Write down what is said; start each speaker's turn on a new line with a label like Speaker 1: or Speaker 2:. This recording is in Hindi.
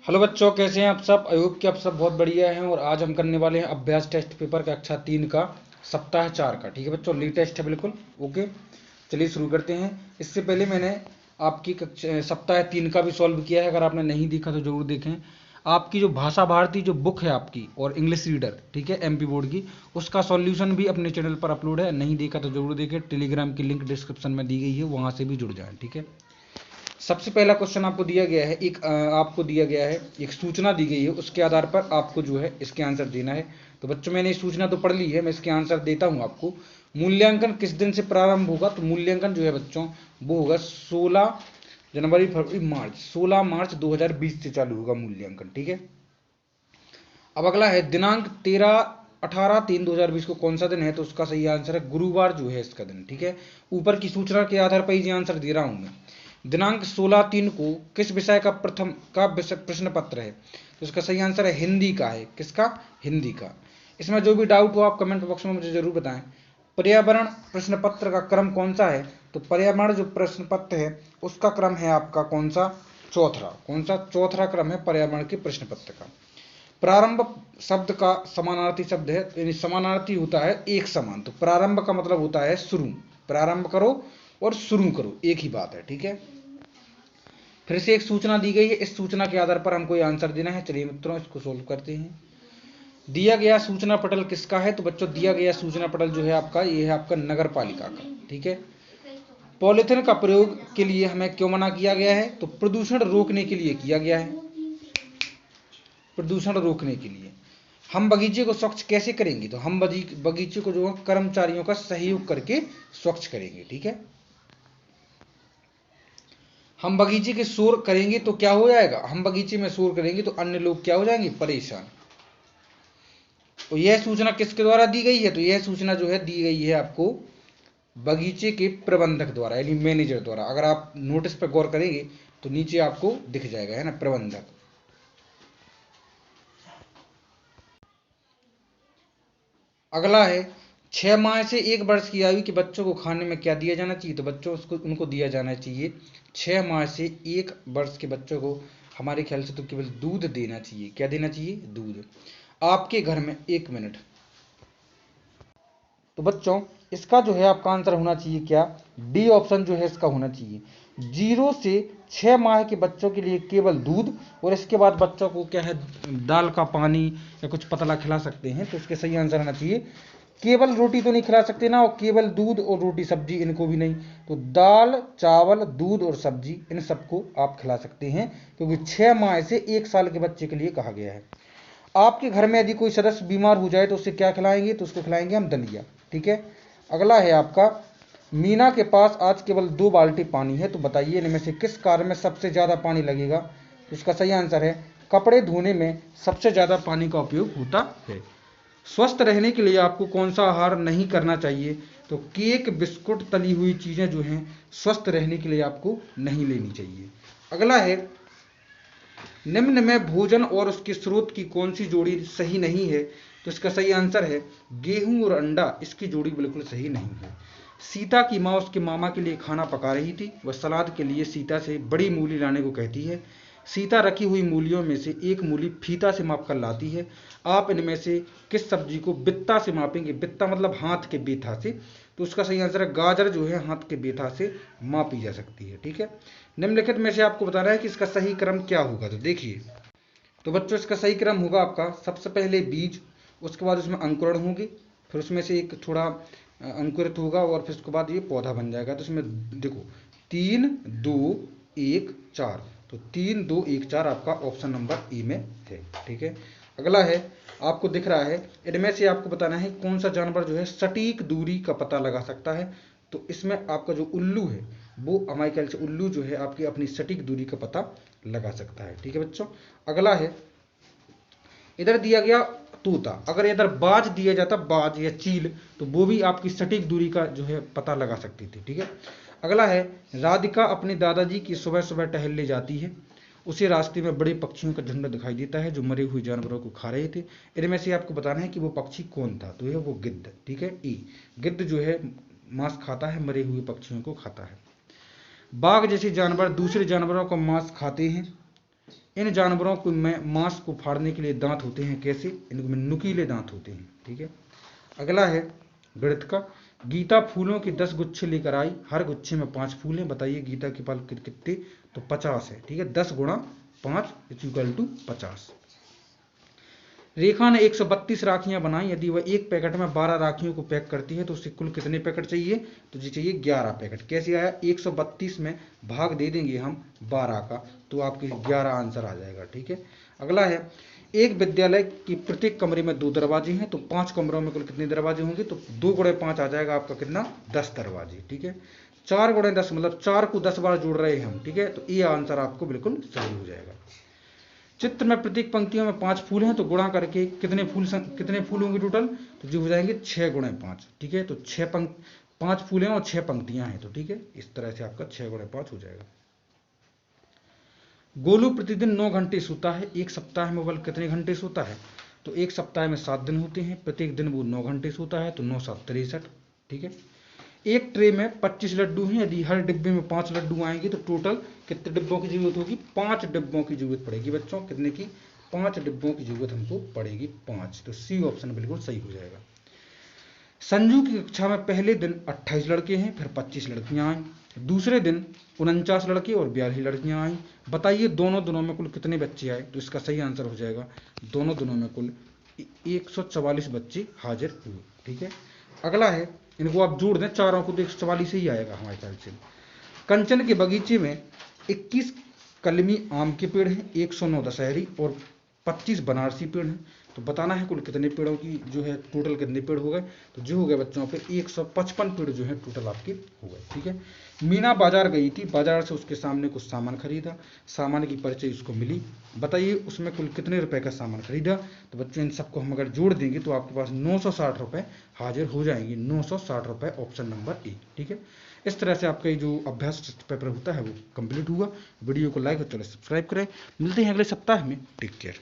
Speaker 1: हेलो बच्चों, कैसे हैं आप सब। आई होप कि आप सब बहुत बढ़िया हैं। और आज हम करने वाले हैं अभ्यास टेस्ट पेपर कक्षा 3 का सप्ताह 4 का। ठीक है बच्चों, ली टेस्ट है बिल्कुल। ओके, चलिए शुरू करते हैं। इससे पहले मैंने आपकी सप्ताह 3 का भी सॉल्व किया है। अगर आपने नहीं देखा तो जरूर देखें। आपकी जो भाषा भारती जो बुक है आपकी और इंग्लिश रीडर, ठीक है, एमपी बोर्ड की, उसका सॉल्यूशन भी अपने चैनल पर अपलोड है। नहीं देखा तो जरूर देखें। टेलीग्राम की लिंक डिस्क्रिप्शन में दी गई है, वहाँ से भी जुड़ जाएं। ठीक है, सबसे पहला क्वेश्चन आपको दिया गया है, आपको दिया गया है, एक सूचना दी गई है, उसके आधार पर आपको जो है इसके आंसर देना है। तो बच्चों, मैंने सूचना तो पढ़ ली है, मैं इसके आंसर देता हूं आपको। मूल्यांकन किस दिन से प्रारंभ होगा? तो मूल्यांकन जो है बच्चों वो होगा 16 जनवरी फरवरी मार्च, 16 मार्च 2020 से चालू होगा मूल्यांकन। ठीक है, अब अगला है दिनांक 18/3/2020 को कौन सा दिन है? तो उसका सही आंसर है गुरुवार जो है इसका दिन। ठीक है, ऊपर की सूचना के आधार पर ये आंसर दे रहा हूं मैं। दिनांक 16/3 को किस विषय का प्रश्न पत्र है? तो इसका सही आंसर है हिंदी का है। किसका? हिंदी का। इसमें जो भी डाउट हो आप कमेंट बॉक्स में मुझे जरूर बताएं। पर्यावरण प्रश्न पत्र का क्रम कौन सा है? तो पर्यावरण जो प्रश्न पत्र है उसका क्रम है आपका कौन सा? चौथा। कौन सा? चौथा क्रम है पर्यावरण के प्रश्न पत्र का। प्रारंभ शब्द का समानार्थी शब्द है, यानी समानार्थी होता है एक समान। तो प्रारंभ का मतलब होता है शुरू। प्रारंभ करो और शुरू करो, एक ही बात है। ठीक है, फिर से एक सूचना दी गई है, इस सूचना के आधार पर हमको ये आंसर देना है। चलिए मित्रों, इसको सोल्व करते हैं। दिया गया सूचना पटल किसका है? तो बच्चों, दिया गया सूचना पटल जो है आपका, ये है आपका नगर पालिका का। ठीक है, पॉलिथीन का प्रयोग के लिए हमें क्यों मना किया गया है? तो प्रदूषण रोकने के लिए किया गया है। प्रदूषण रोकने के लिए। हम बगीचे को स्वच्छ कैसे करेंगे? तो हम बगीचे को जो कर्मचारियों का सहयोग करके स्वच्छ करेंगे। ठीक है, हम बगीचे के शोर करेंगे तो क्या हो जाएगा? हम बगीचे में शोर करेंगे तो अन्य लोग क्या हो जाएंगे? परेशान। तो यह सूचना किसके द्वारा दी गई है? तो यह सूचना जो है दी गई है आपको बगीचे के प्रबंधक द्वारा, यानी मैनेजर द्वारा। अगर आप नोटिस पर गौर करेंगे तो नीचे आपको दिख जाएगा, है ना, प्रबंधक। अगला है 6 माह से 1 वर्ष की आयु के बच्चों को खाने में क्या दिया जाना चाहिए? तो बच्चों उनको दिया जाना चाहिए 6 माह से 1 वर्ष के बच्चों को हमारे ख्याल से तो केवल दूध देना चाहिए। क्या देना चाहिए? दूध। आपके घर में 1 मिनट। तो बच्चों, इसका जो है आपका आंसर होना चाहिए क्या? डी ऑप्शन जो है इसका होना चाहिए। 0 से 6 माह के बच्चों के लिए केवल दूध, और इसके बाद बच्चों को क्या है, दाल का पानी या कुछ पतला खिला सकते हैं। तो इसके सही आंसर होना चाहिए, केवल रोटी तो नहीं खिला सकते ना, और केवल दूध और रोटी सब्जी इनको भी नहीं। तो दाल चावल दूध और सब्जी इन सबको आप खिला सकते हैं, क्योंकि 6 माह से 1 साल के बच्चे के लिए कहा गया है। आपके घर में यदि कोई सदस्य बीमार हो जाए तो उसे क्या खिलाएंगे? तो उसको खिलाएंगे हम दलिया। ठीक है, अगला है आपका, मीना के पास आज केवल 2 बाल्टी पानी है, तो बताइए इनमें से किस कार्य में सबसे ज़्यादा पानी लगेगा? तो इसका सही आंसर है कपड़े धोने में सबसे ज़्यादा पानी का उपयोग होता है। स्वस्थ रहने के लिए आपको कौन सा आहार नहीं करना चाहिए? तो केक बिस्कुट तली हुई चीज़ें जो हैं स्वस्थ रहने के लिए आपको नहीं लेनी चाहिए। अगला है, निम्न में भोजन और उसके स्रोत की कौन सी जोड़ी सही नहीं है? तो इसका सही आंसर है गेहूं और अंडा, इसकी जोड़ी बिल्कुल सही नहीं है। सीता की माँ उसके मामा के लिए खाना पका रही थी, वह सलाद के लिए सीता से बड़ी मूली लाने को कहती है। सीता रखी हुई मूलियों में से एक मूली फीता से माप कर लाती है। आप इनमें से किस सब्जी को बित्ता से मापेंगे? बित्ता मतलब हाथ के बेथा से। तो उसका सही आंसर है गाजर जो है हाथ के बेथा से मापी जा सकती है। ठीक है, निम्नलिखित में से आपको बताना है कि इसका सही क्रम क्या होगा। तो देखिए, तो बच्चों इसका सही क्रम होगा आपका सबसे पहले बीज, उसके बाद उसमें अंकुरण होंगे, फिर उसमें से एक थोड़ा अंकुरित होगा, और फिर उसके बाद ये पौधा बन जाएगा। तो इसमें देखो 3 2 1 4, तो 3 2 1 4 आपका ऑप्शन नंबर ई में है। ठीक है, अगला है, आपको दिख रहा है, इनमें से आपको बताना है कौन सा जानवर जो है सटीक दूरी का पता लगा सकता है। तो इसमें आपका जो उल्लू है, वो हमारे ख्याल से उल्लू जो है आपकी अपनी सटीक दूरी का पता लगा सकता है। ठीक है बच्चों, अगला है, इधर दिया गया तोता, अगर इधर बाज दिया जाता, बाज या चील, तो वो भी आपकी सटीक दूरी का जो है पता लगा सकती थी। ठीक है, अगला है, राधिका अपने दादाजी की सुबह सुबह टहलने जाती है, उसे रास्ते में बड़े पक्षियों का झुंड दिखाई देता है जो मरे हुए जानवरों को खा रहे थे। इनमें से आपको बताना है कि वो पक्षी कौन था। तो यह वो गिद्ध। ठीक है, ई, गिद्ध जो है मांस खाता है, मरे हुए पक्षियों को खाता है। बाघ जैसे जानवर दूसरे जानवरों का मांस खाते हैं, इन जानवरों को में मांस को फाड़ने के लिए दांत होते हैं कैसे, इनमें नुकीले दांत होते हैं। ठीक है, अगला है गणित का। गीता फूलों के 10 गुच्छे लेकर आई, हर गुच्छे में 5 फूल हैं, बताइए गीता के फल कितने, तो 50 है। ठीक है, 10 गुणा 5 इक्वल टू 50। रेखा ने 132 राखियां बनाई, यदि वह एक पैकेट में 12 राखियों को पैक करती है तो उसे कुल कितने पैकेट चाहिए, तो जी चाहिए 11 पैकेट। कैसे आया, 132 में भाग दे देंगे हम 12 का, तो आपके 11 आंसर आ जाएगा। ठीक है, अगला है एक विद्यालय की प्रत्येक कमरे में 2 दरवाजे हैं, तो 5 कमरों में कुल कितने दरवाजे होंगे, तो 2 गुणे 5 आ जाएगा आपका कितना, 10 दरवाजे। ठीक है, 4 गुणे 10 मतलब 4 को 10 बार जोड़ रहे हैं हम। ठीक है, तो ये आंसर आपको बिल्कुल सही हो जाएगा। चित्र में प्रत्येक पंक्तियों में 5 फूल हैं, तो गुणा करके कितने फूल होंगे टोटल, तो जो हो जाएंगे 6 गुणे 5। ठीक है, तो 5 फूल हैं और 6 पंक्तियां हैं, तो ठीक है, इस तरह से आपका 6 गुणे 5 हो जाएगा। गोलू प्रतिदिन 9 घंटे सोता है, एक सप्ताह में बल कितने घंटे सोता है, तो एक सप्ताह में 7 दिन होते हैं, प्रत्येक दिन वो 9 घंटे सोता है, तो 9 7 63। ठीक है, एक ट्रे में 25 लड्डू हैं, यदि हर डिब्बे में 5 लड्डू आएंगे तो टोटल कितने डिब्बों की जरूरत होगी, 5 डिब्बों की जरूरत पड़ेगी बच्चों, कितने की, 5 डिब्बों की जरूरत हमको पड़ेगी, 5। तो सी ऑप्शन बिल्कुल सही हो जाएगा। संजू की कक्षा में पहले दिन 28 लड़के हैं, फिर 25 लड़कियां आई, दूसरे दिन 49 लड़के और 42 लड़कियां आई, बताइए दोनों दिनों में कुल कितने बच्चे आए, तो इसका सही आंसर हो जाएगा दोनों दिनों में कुल 144 बच्चे हाजिर हुए। ठीक है, अगला है, इनको आप जोड़ दें चारों को तो 144 ही आएगा हमारे ख्याल से। कंचन के बगीचे में 21 कलमी आम के पेड़ हैं, 109 दशहरी और 25 बनारसी पेड़ हैं, तो बताना है कुल कितने पेड़ों की जो है टोटल कितने पेड़ हो गए, तो जो हो गए बच्चों पे 155 पेड़ जो है टोटल आपके हो गए। ठीक है, मीना बाजार गई थी, बाजार से उसके सामने कुछ सामान खरीदा, सामान की पर्ची उसको मिली, बताइए उसमें कुल कितने रुपए का सामान खरीदा, तो बच्चों इन सबको हम अगर जोड़ देंगे तो आपके पास 960 रुपए हाजिर हो जाएंगे, 960 रुपए, ऑप्शन नंबर ए। ठीक है, इस तरह से आपका जो अभ्यास टेस्ट पेपर होता है वो कंप्लीट हुआ। वीडियो को लाइक और चैनल सब्सक्राइब करें, मिलते हैं अगले सप्ताह में, टेक केयर।